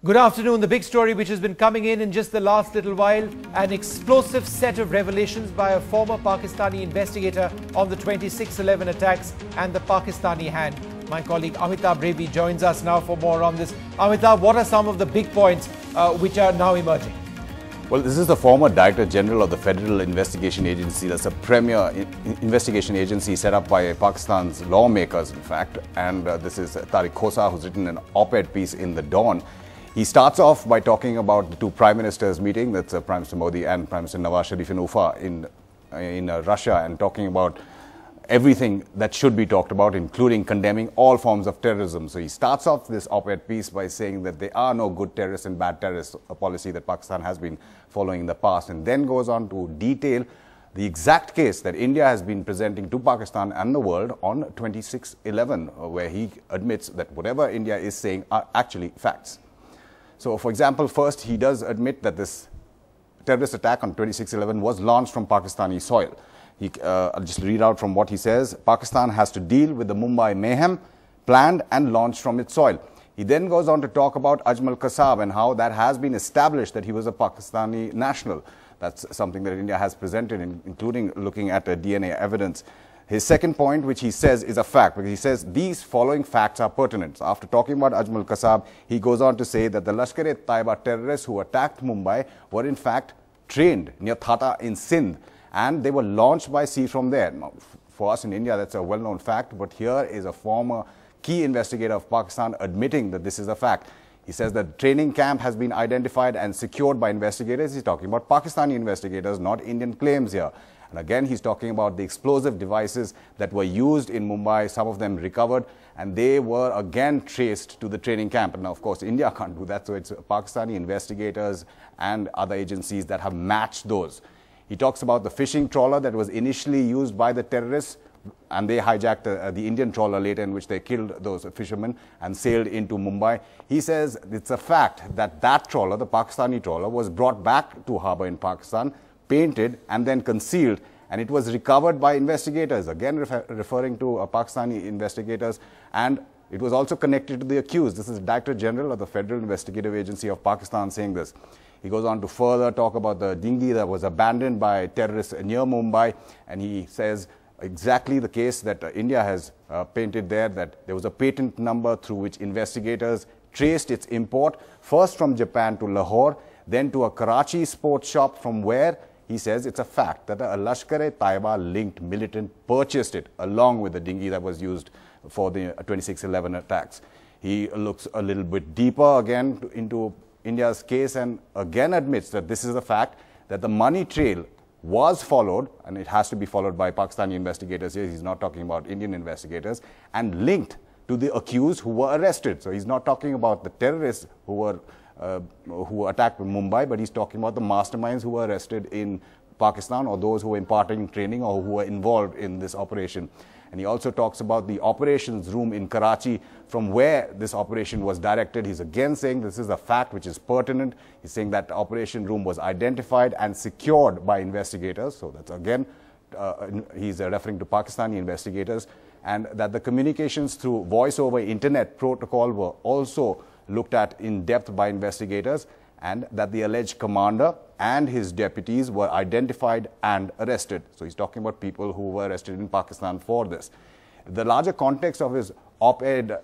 Good afternoon. The big story which has been coming in just the last little while, an explosive set of revelations by a former Pakistani investigator on the 26/11 attacks and the Pakistani hand. My colleague Amitabh Revi joins us now for more on this. Amitabh, what are some of the big points which are now emerging? Well, this is the former Director General of the Federal Investigation Agency. That's a premier investigation agency set up by Pakistan's lawmakers, in fact. And this is Tariq Khosa, who's written an op-ed piece in The Dawn. He starts off by talking about the two prime ministers meeting, that's Prime Minister Modi and Prime Minister Nawaz Sharif in Ufa in Russia, and talking about everything that should be talked about, including condemning all forms of terrorism. So he starts off this op-ed piece by saying that there are no good terrorists and bad terrorists, a policy that Pakistan has been following in the past, and then goes on to detail the exact case that India has been presenting to Pakistan and the world on 26/11, where he admits that whatever India is saying are actually facts. So, for example, first he does admit that this terrorist attack on 26/11 was launched from Pakistani soil. I'll just read out from what he says. Pakistan has to deal with the Mumbai mayhem planned and launched from its soil. He then goes on to talk about Ajmal Kasab and how that has been established that he was a Pakistani national. That's something that India has presented, including looking at DNA evidence. His second point, which he says is a fact, because he says these following facts are pertinent. So after talking about Ajmal Kasab, he goes on to say that the Lashkar-e-Taiba terrorists who attacked Mumbai were in fact trained near Thata in Sindh, and they were launched by sea from there. Now, for us in India, that's a well-known fact, but here is a former key investigator of Pakistan admitting that this is a fact. He says that training camp has been identified and secured by investigators. He's talking about Pakistani investigators, not Indian claims here. And again, he's talking about the explosive devices that were used in Mumbai, some of them recovered, and they were again traced to the training camp. And now, of course, India can't do that, so it's Pakistani investigators and other agencies that have matched those. He talks about the fishing trawler that was initially used by the terrorists, and they hijacked the Indian trawler later, in which they killed those fishermen and sailed into Mumbai. He says it's a fact that that trawler, the Pakistani trawler, was brought back to harbour in Pakistan, painted and then concealed, and it was recovered by investigators, again referring to Pakistani investigators, and it was also connected to the accused. This is Director General of the Federal Investigative Agency of Pakistan saying this. He goes on to further talk about the dinghy that was abandoned by terrorists near Mumbai, and he says exactly the case that India has painted there, that there was a patent number through which investigators traced its import, first from Japan to Lahore, then to a Karachi sports shop, from where he says it's a fact that a Lashkar-e-Taiba linked militant purchased it along with the dinghy that was used for the 26/11 attacks. He looks a little bit deeper again into India's case and again admits that this is a fact, that the money trail was followed, and it has to be followed by Pakistani investigators here. He's not talking about Indian investigators, and linked to the accused who were arrested. So he's not talking about the terrorists who attacked Mumbai, but he's talking about the masterminds who were arrested in Pakistan, or those who were imparting training or who were involved in this operation. And he also talks about the operations room in Karachi, from where this operation was directed. He's again saying this is a fact which is pertinent. He's saying that the operation room was identified and secured by investigators. So that's again, he's referring to Pakistani investigators. And that the communications through voice over internet protocol were also looked at in depth by investigators, and that the alleged commander and his deputies were identified and arrested. So he's talking about people who were arrested in Pakistan for this. The larger context of his op-ed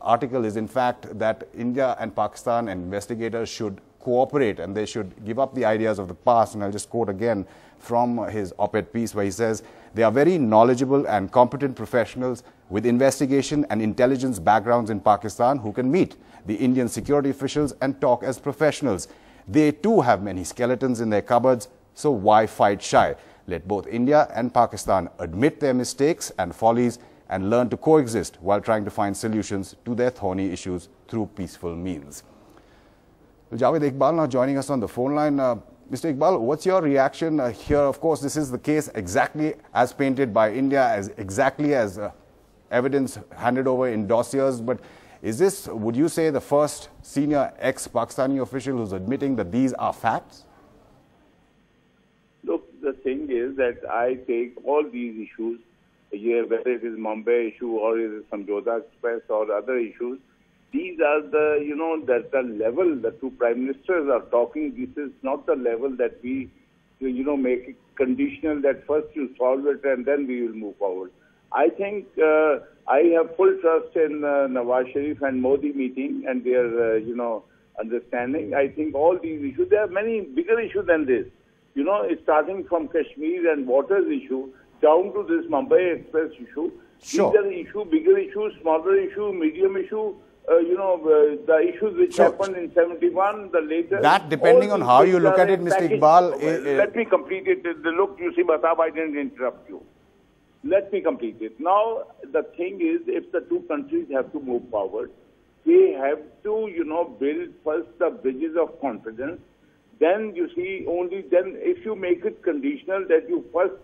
article is in fact that India and Pakistan and investigators should cooperate, and they should give up the ideas of the past. And I'll just quote again from his op-ed piece, where he says, "They are very knowledgeable and competent professionals with investigation and intelligence backgrounds in Pakistan who can meet the Indian security officials and talk as professionals. They too have many skeletons in their cupboards, so why fight shy? Let both India and Pakistan admit their mistakes and follies and learn to coexist while trying to find solutions to their thorny issues through peaceful means." Well, Javed Iqbal now joining us on the phone line. Mr. Iqbal, what's your reaction here? Of course, this is the case exactly as painted by India, exactly as evidence handed over in dossiers, but is this, would you say, the first senior ex-Pakistani official who's admitting that these are facts? Look, the thing is that I take all these issues, whether it is Mumbai issue or it is Samjhauta Express or other issues, these are the, that the level the two prime ministers are talking. This is not the level that we, make it conditional that first you solve it and then we will move forward. I think I have full trust in Nawaz Sharif and Modi meeting and their, understanding. I think all these issues, there are many bigger issues than this. Starting from Kashmir and waters issue down to this Mumbai Express issue. Sure. These are the issue, bigger issue, smaller issue, medium issue. The issues which happened in 71, the later. That depending on how you look at it, Mr. Iqbal. Let me complete it. Look, you see, Batab, I didn't interrupt you. Let me complete it. Now, the thing is, if the two countries have to move forward, they have to, build first the bridges of confidence. Then, you see, only then, if you make it conditional that you first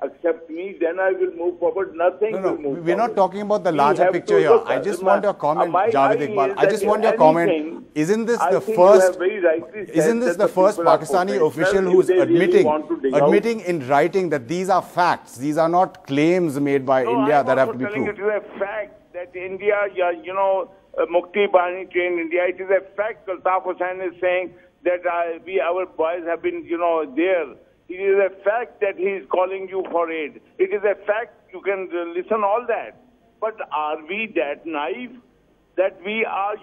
accept me, then I will move forward. Nothing will move forward. We're not talking about the larger picture here. I just want your comment, Javed Iqbal. I just want your comment. Isn't this the first? Isn't this the first Pakistani official who's admitting in writing that these are facts? These are not claims made by India that have to be proved. It is a fact that India, Mukti Bahani trained India. It is a fact. Altaf Hussain is saying that our boys have been, there. It is a fact that he is calling you for aid. It is a fact. You can listen all that. But are we that naive that we are,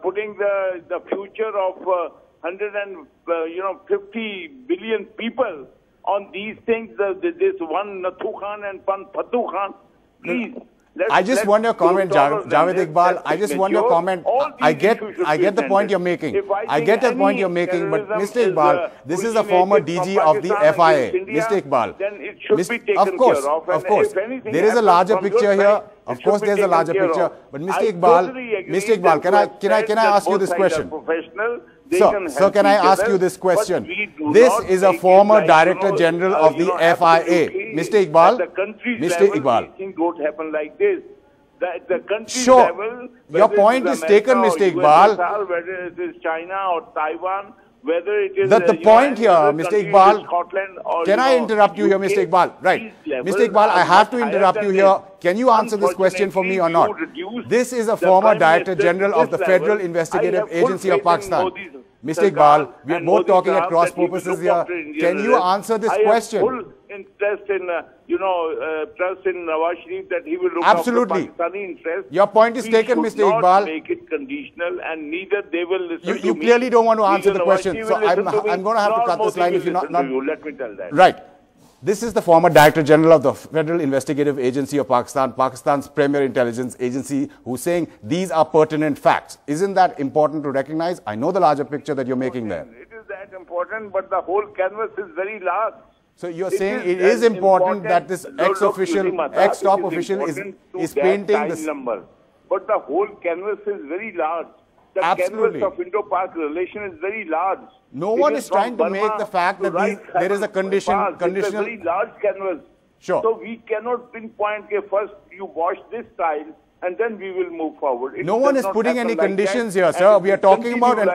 putting the future of 150 billion people on these things? This one Nathu Khan and one Fathu Khan. Please. I just want your comment, Javed Iqbal. I just want your comment. I get the point you're making. I get the point you're making. But Mr. Iqbal, this is a former DG of the FIA. Mr. Iqbal, of course, there is a larger picture here. Of course, there's a larger picture. But Mr. Iqbal, can I ask you this question? Sir, can I ask you this question? This is a former Director General of the FIA. Mr. Iqbal. Things don't happen like this. The country level, your point is taken, Mr. Iqbal. Whether it is China or Taiwan, whether it is the point here, Mr. Iqbal, Scotland or, can I interrupt you here, Mr. Iqbal? Right. Mr. Iqbal, I have to interrupt you here. Can you answer this question for me or not? This is a former Director General of the Federal Investigative Agency of Pakistan. Mr. Iqbal, we are both talking at cross purposes here. Can you answer this question? Full interest in, trust in Nawaz Sharif that he will look after Pakistani interests. Your point is taken, Mr. Iqbal. Not make it conditional, and neither they will listen to me. You clearly don't want to answer the question, so I'm going to have to cut this line if you're not. Let me tell that. Right. This is the former Director General of the Federal Investigative Agency of Pakistan, Pakistan's premier intelligence agency, who's saying these are pertinent facts. Isn't that important to recognize? I know the larger picture that you're making there. It is that important, but the whole canvas is very large. So you're saying it is important that this ex-top official is painting this number. But the whole canvas is very large. The Absolutely. canvas of Indo-Pak relation is very large. No one is trying to make the fact that there is a conditional... It's a very large canvas. Sure. So we cannot pinpoint, okay, first you wash this tile and then we will move forward. No one is putting any conditions here, sir. We are talking about an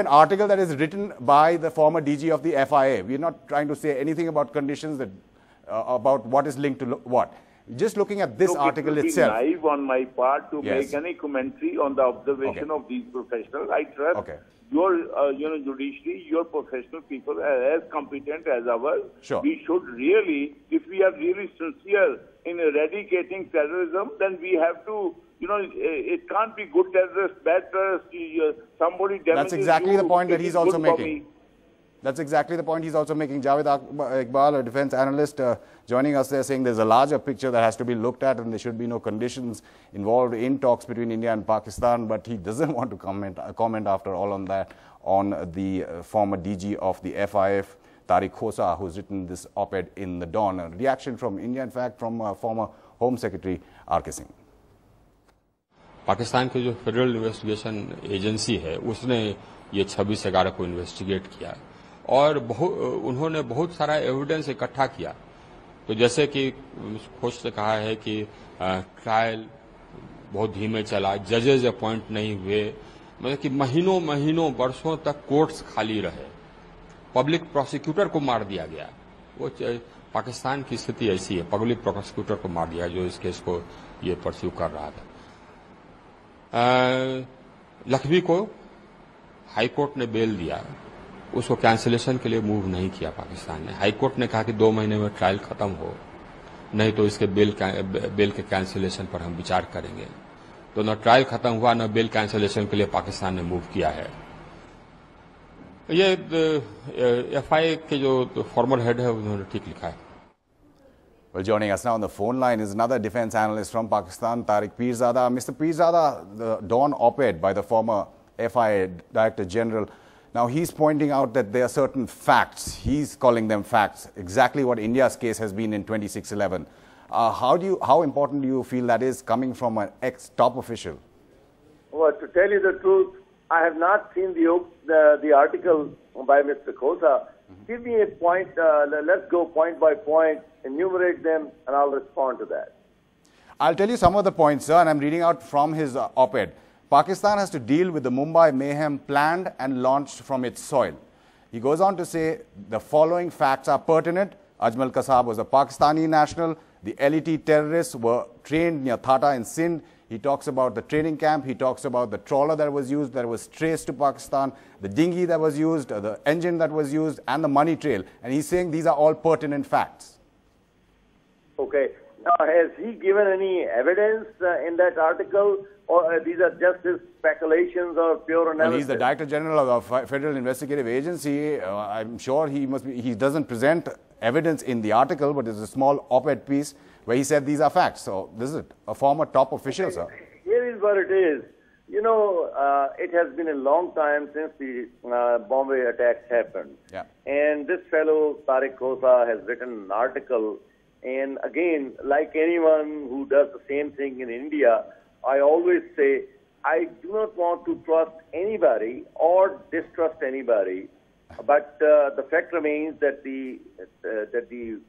article that is written by the former DG of the FIA. We are not trying to say anything about conditions that about what is linked to what. Just looking at this article itself. It would be naive on my part to make any commentary on the observation of these professionals. I trust your judiciary, your professional people are as competent as ours. Sure. We should really, if we are really sincere in eradicating terrorism, then we have to, it can't be good terrorist, bad terrorist, somebody damages. That's exactly the point that he's also making. That's exactly the point he's also making. Javed Iqbal, a defense analyst, joining us there, saying there's a larger picture that has to be looked at and there should be no conditions involved in talks between India and Pakistan. But he doesn't want to comment after all on that, on the former DG of the FIF, Tariq Khosa, who's written this op-ed in the Dawn. A reaction from India, in fact, from former Home Secretary R.K. Singh. Pakistan की जो federal investigation agency है उसने ये 26/11 को investigate किया और उन्होंने बहुत सारा एविडेंस इकट्ठा किया। तो जैसे कि खोज से कहा है कि ट्रायल बहुत धीमे चला, जजेस अपॉइंट नहीं हुए, मतलब कि महीनों वर्षों तक कोर्ट्स खाली रहे, पब्लिक प्रोसिक्यूटर को मार दिया गया, वो पाकिस्तान की स्थिति ऐसी है, पब्लिक प्रोसिक्यूटर को मार दिया जो इस केस को ये परस्यू कर रहा था। लखवी को हाईकोर्ट ने बेल दिया, उसको कैंसिलेशन के लिए मूव नहीं किया पाकिस्तान ने। हाईकोर्ट ने कहा कि 2 महीने में ट्रायल खत्म हो, नहीं तो इसके बेल के कैंसिलेशन पर हम विचार करेंगे। तो न ट्रायल खत्म हुआ, न बेल कैंसिलेशन के लिए पाकिस्तान ने मूव किया है। ये एफआई के जो फॉर्मर हेड है उन्होंने ठीक लिखा है। Well, joining us now on the phone line is another defense analyst from Pakistan, Tariq Pirzada. Mr. Pirzada, the Dawn op-ed by the former FIA Director General, now he's pointing out that there are certain facts. He's calling them facts, exactly what India's case has been in 2611. How important do you feel that is coming from an ex-top official? Well, to tell you the truth, I have not seen the article by Mr. Khosa. Give me a point, let's go point by point, enumerate them, and I'll respond to that. I'll tell you some of the points, sir, and I'm reading out from his op-ed. Pakistan has to deal with the Mumbai mayhem planned and launched from its soil. He goes on to say the following facts are pertinent. Ajmal Kasab was a Pakistani national. The LET terrorists were trained near Thata in Sindh. He talks about the training camp. He talks about the trawler that was used, that was traced to Pakistan, the dinghy that was used, the engine that was used, and the money trail. And he's saying these are all pertinent facts. Okay. Now, has he given any evidence in that article, or these are just his speculations or pure analysis? Well, he's the Director General of the Federal Investigative Agency. I'm sure he doesn't present evidence in the article, but there's a small op-ed piece where he said these are facts. So this is a former top official, sir. Here is what it is. You know, it has been a long time since the Bombay attacks happened. Yeah. And this fellow, Tariq Khosa, has written an article. And again, like anyone who does the same thing in India, I always say, I do not want to trust anybody or distrust anybody. But the fact remains that the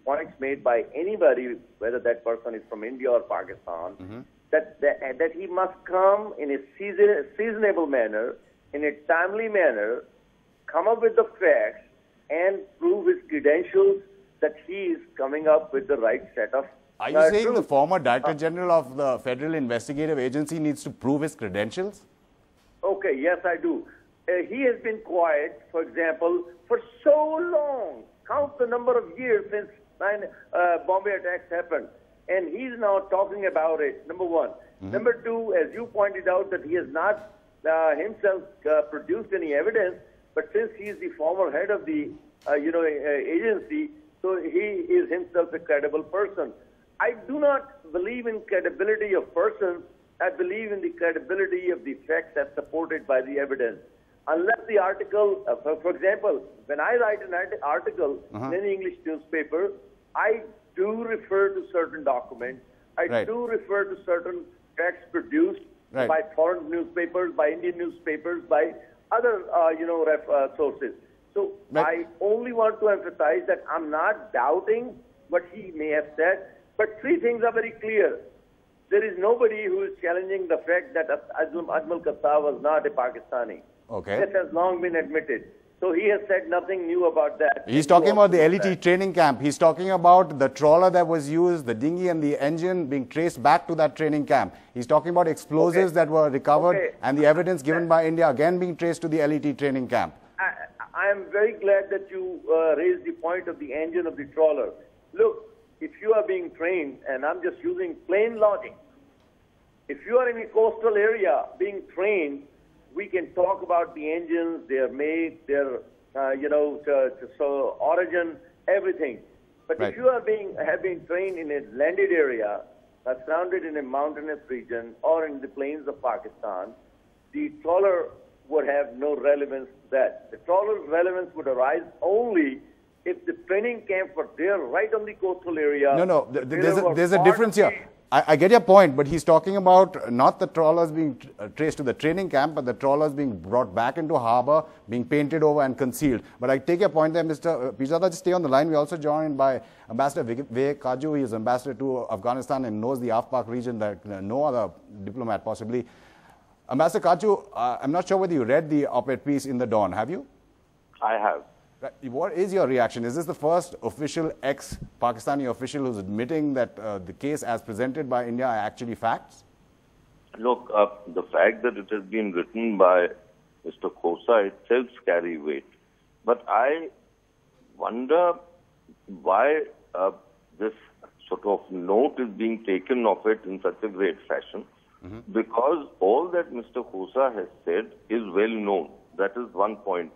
points made by anybody, whether that person is from India or Pakistan, that he must come in a seasonable manner, in a timely manner, come up with the facts, and prove his credentials that he is coming up with the right set of Are you saying truth. the former Director General of the Federal Investigative Agency needs to prove his credentials? Okay, yes, I do. He has been quiet, for example, for so long. Count the number of years since Bombay attacks happened. And he's now talking about it, number one. Number two, as you pointed out, that he has not himself produced any evidence, but since he is the former head of the agency, so he is himself a credible person. I do not believe in credibility of persons. I believe in the credibility of the facts that's supported by the evidence. Unless the article, for example, when I write an article in any English newspaper, I do refer to certain documents. I do refer to certain facts produced by foreign newspapers, by Indian newspapers, by other, sources. So I only want to emphasize that I'm not doubting what he may have said, but three things are very clear. There is nobody who is challenging the fact that Ajmal Kasab was not a Pakistani. Okay. This has long been admitted. So he has said nothing new about that. He's talking about the LET training camp. He's talking about the trawler that was used, the dinghy and the engine being traced back to that training camp. He's talking about explosives that were recovered and the evidence given by India again being traced to the LET training camp. I am very glad that you raised the point of the engine of the trawler. Look, if you are being trained, and I'm just using plain logic, if you are in a coastal area being trained, we can talk about the engines, their make, their, origin, everything. But if you have been trained in a landed area, surrounded in a mountainous region, or in the plains of Pakistan, the trawler would have no relevance to that. The trawler's relevance would arise only if the training camp were there right on the coastal area. No, there's a difference here. I get your point, but he's talking about not the trawlers being traced to the training camp, but the trawlers being brought back into harbor, being painted over and concealed. But I take your point there, Mr. Pirzada. Just stay on the line. We're also joined by Ambassador Vivek Kaju. He is ambassador to Afghanistan and knows the AFPAK region like no other diplomat possibly. Ambassador Kaju, I'm not sure whether you read the op-ed piece in the Dawn. Have you? I have. Right. What is your reaction? Is this the first official ex-Pakistani official who's admitting that the case as presented by India are actually facts? Look, the fact that it has been written by Mr. Khosa itself carry weight. But I wonder why this sort of note is being taken of it in such a great fashion. Because all that Mr. Khosa has said is well known. That is one point,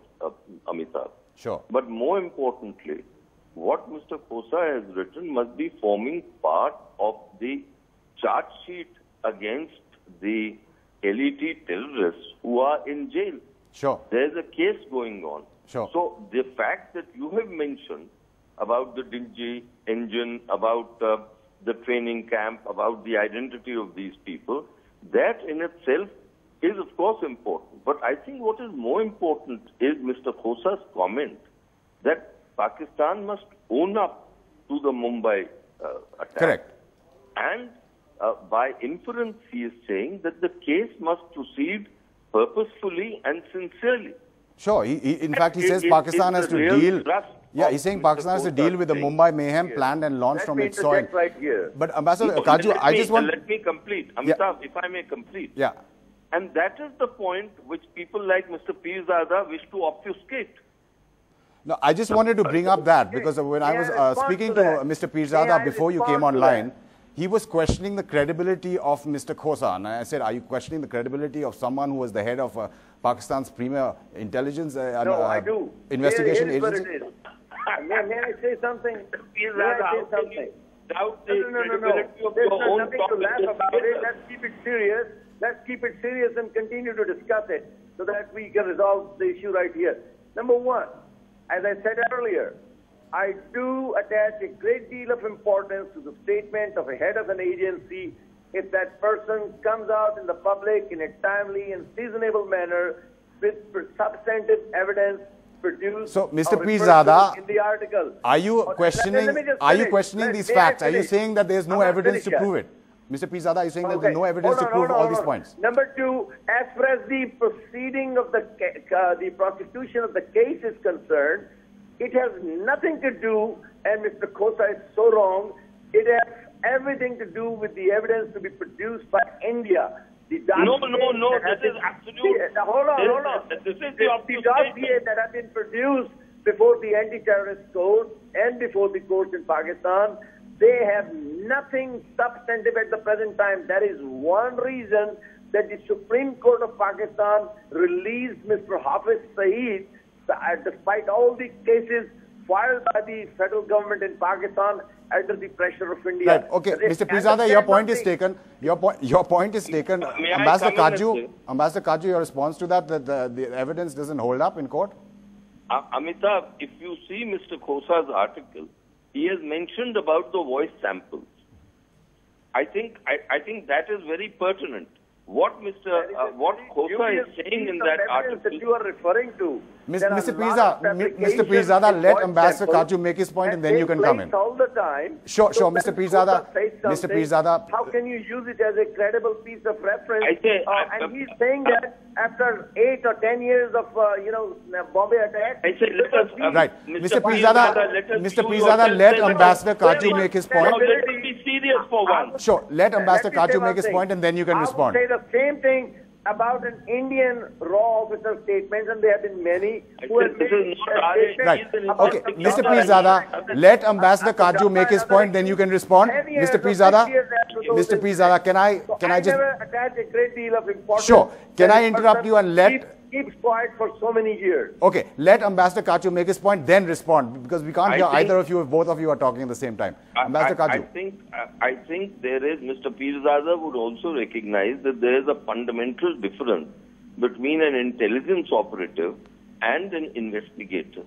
Amitabh. Sure. But more importantly, what Mr. Khosa has written must be forming part of the charge sheet against the LET terrorists who are in jail. Sure. There's a case going on. Sure. So the fact that you have mentioned about the dingy engine, about the training camp, about the identity of these people, that in itself is of course important. But I think what is more important is Mr. Khosa's comment that Pakistan must own up to the Mumbai attack. Correct. And by inference, he is saying that the case must proceed purposefully and sincerely. Sure. In fact, he says Pakistan has to deal. Yeah, he's saying Pakistan has to deal with the Mumbai mayhem planned and launched from its soil. Right here. But Ambassador Kaju, I just want... Let me complete. Amitabh, if I may complete. Yeah. And that is the point which people like Mr. Pirzada wish to obfuscate. No, I just wanted to bring up that because when I was speaking to Mr. Pirzada before you came online, he was questioning the credibility of Mr. Khosa. And I said, are you questioning the credibility of someone who was the head of Pakistan's premier intelligence I do. investigation Here's agency? what it is. May I say something? Doubt the credibility of There's your own nothing to laugh about it. Let's keep it serious. Let's keep it serious and continue to discuss it so that we can resolve the issue right here. Number one, as I said earlier, I do attach a great deal of importance to the statement of a head of an agency if that person comes out in the public in a timely and seasonable manner with substantive evidence produced. So, Mr. Pirzada, in the article. Are you questioning? Are you questioning these facts? Are you saying that there is no evidence to prove it? Mr. Pirzada, are you saying that there is no evidence to prove all these points? Number two, as far as the proceeding of the prosecution of the case is concerned, it has nothing to do, and Mr. Khosa is so wrong, it has everything to do with the evidence to be produced by India. No, that is absolute. Hold on. This is the dossier that has been produced before the anti-terrorist court and before the courts in Pakistan, they have nothing substantive at the present time. That is one reason that the Supreme Court of Pakistan released Mr. Hafiz Saeed despite all the cases filed by the federal government in Pakistan under the pressure of India. Right. Okay, Mr. Pirzada, your point is taken. Your point is taken. Ambassador Kaju, your response to that the evidence doesn't hold up in court? Amitabh, if you see Mr. Khosa's article, he has mentioned about the voice samples. I think that is very pertinent. What Khosa is saying in that article that you are referring to. Mr. Pirzada, let Ambassador Kaju make his point and then you can come in. All the time. Sure, Mr. Pirzada. How can you use it as a credible piece of reference? And he's saying that after 8 or 10 years of, Bombay attack. Right. Mr. Pirzada, let Ambassador Kaju make his point. Let me be serious for once. Sure, let Ambassador Kaju make his point and then you can respond. I would say the same thing about an Indian raw officer statements, and there have been many who have made statements. Right. Okay, Mr. Pirzada, let Ambassador Kaju make his point, then you can respond. Mr. Pirzada, can I just... never attach a great deal of importance. Sure. Can I interrupt you and let... Keeps quiet for so many years. Okay, let Ambassador Kaju make his point, then respond, because we can't hear either of you if both of you are talking at the same time. Ambassador Kaju. I think there is, Mr. Pirzada would also recognize that there is a fundamental difference between an intelligence operative and an investigator.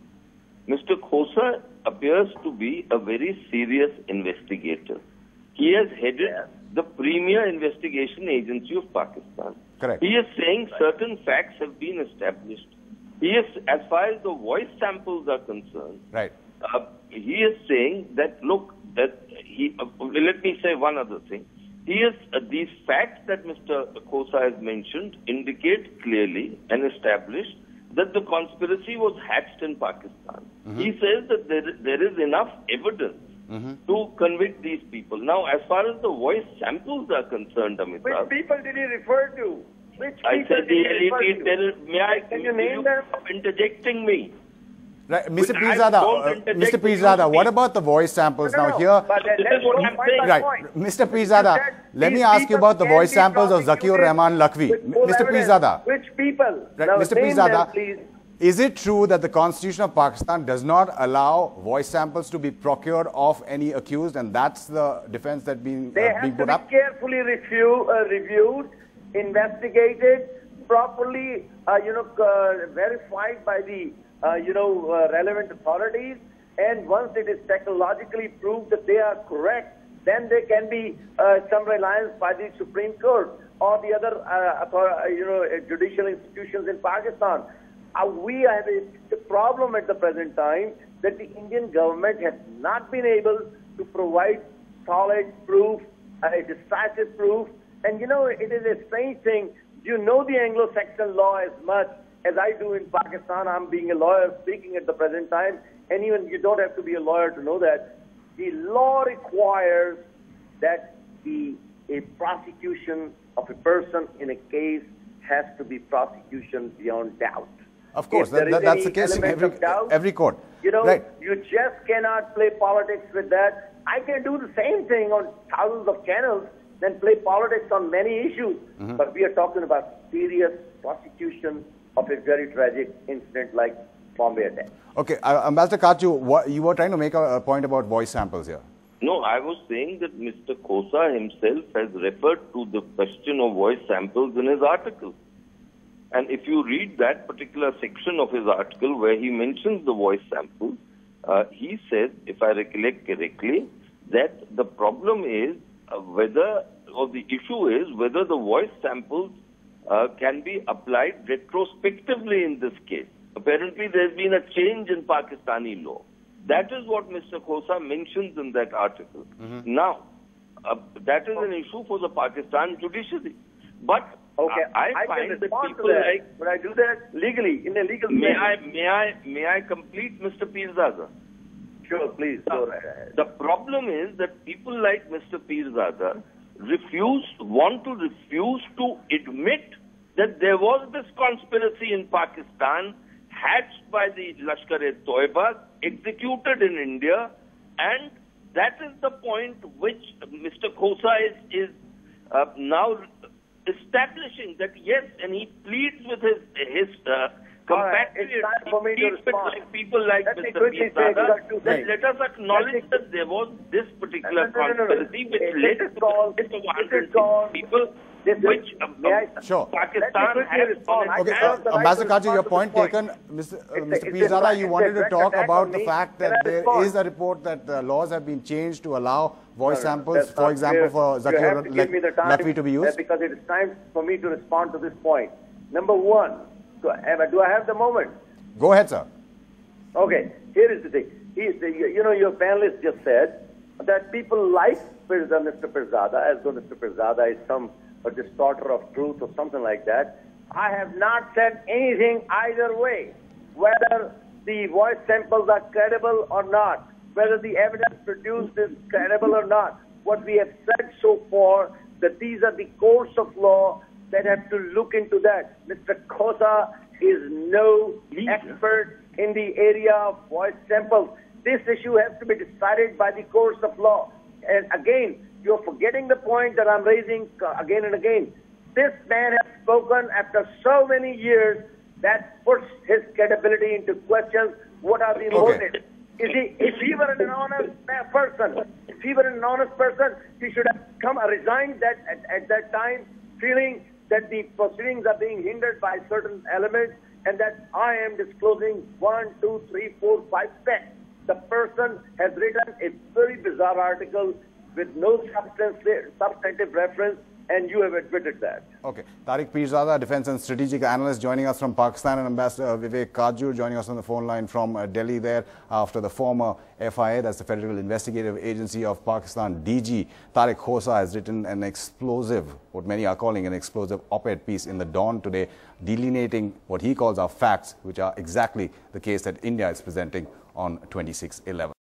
Mr. Khosa appears to be a very serious investigator. He has headed the premier investigation agency of Pakistan. Correct. He is saying certain facts have been established. He is, as far as the voice samples are concerned, right. He is saying that, look, let me say one other thing. He is, these facts that Mr. Khosa has mentioned indicate clearly and established that the conspiracy was hatched in Pakistan. He says that there is enough evidence to convict these people. Now, as far as the voice samples are concerned, Amitabh, which people did he refer to? Which I people said did he refer to? Can you name them? Stop interjecting me? Right, Mr. Pirzada, what about the voice samples? No, now here, but this is what I'm saying. right, Mr. Pirzada, let me ask you about the voice samples of Zaki-ur-Rahman Lakvi. Mr. Pirzada, which people? right, Now, Mr. name them, Pirzada, please. is it true that the Constitution of Pakistan does not allow voice samples to be procured of any accused, and that's the defense that being They have put to up? be carefully reviewed, investigated, properly, verified by the, relevant authorities. And once it is technologically proved that they are correct, then there can be some reliance by the Supreme Court or the other, judicial institutions in Pakistan. We have a problem at the present time that the Indian government has not been able to provide solid proof, decisive proof. And it is a strange thing. You know the Anglo-Saxon law as much as I do in Pakistan. I'm being a lawyer speaking at the present time. And even you don't have to be a lawyer to know that. The law requires that a prosecution of a person in a case has to be prosecution beyond doubt. Of course, that's the case in every court. Right. You just cannot play politics with that. I can do the same thing on thousands of channels than play politics on many issues. But we are talking about serious prosecution of a very tragic incident like Bombay attack. Okay, Ambassador Kaju, you were trying to make a point about voice samples here. No, I was saying that Mr. Khosa himself has referred to the question of voice samples in his article. And if you read that particular section of his article where he mentions the voice samples, he says, if I recollect correctly, that the problem is the issue is whether the voice samples can be applied retrospectively in this case. Apparently, there's been a change in Pakistani law. That is what Mr. Khosa mentions in that article. Now, that is an issue for the Pakistan judiciary. But okay, I find that people like... But I do that legally, in a legal way. May I complete, Mr. Pirzada? Sure, please, go right ahead. The problem is that people like Mr. Pirzada want to refuse to admit that there was this conspiracy in Pakistan hatched by the Lashkar-e-Toiba, executed in India, and that is the point which Mr. Khosa is now establishing that yes, and he pleads with his compatriots, he pleads with people like Mr. Pirzada, that let us acknowledge that there was this particular conspiracy which led to the death of 160 people, which Pakistan has. Okay, Ambassador Kaju, your point taken. Mr. Pirzada, you wanted to talk about the fact that there is a report that the laws have been changed to allow voice samples, for example, for Zaki-ur-Rahman to be used? Because it is time for me to respond to this point. Number one, do I have the moment? Go ahead, sir. Okay, here is the thing. Your panelist just said that people like Mr. Pirzada, as though Mr. Pirzada is a distorter of truth or something like that. I have not said anything either way, whether the voice samples are credible or not, whether the evidence produced is credible or not. What we have said so far, that these are the courts of law that have to look into that. Mr. Khosa is no expert in the area of voice samples. This issue has to be decided by the courts of law. And again, you're forgetting the point that I'm raising again and again. This man has spoken after so many years that puts his credibility into question. What are the motives? If he were an honest person, he should have resigned at that time, feeling that the proceedings are being hindered by certain elements and that I am disclosing 1, 2, 3, 4, 5 facts. The person has written a very bizarre article with no substantive reference, and you have admitted that. Okay. Tariq Pirzada, Defense and Strategic Analyst, joining us from Pakistan, and Ambassador Vivek Kaju joining us on the phone line from Delhi there after the former FIA, that's the Federal Investigative Agency of Pakistan, DG, Tariq Khosa has written an explosive, what many are calling an explosive op-ed piece in the Dawn today, delineating what he calls our facts, which are exactly the case that India is presenting on 26/11.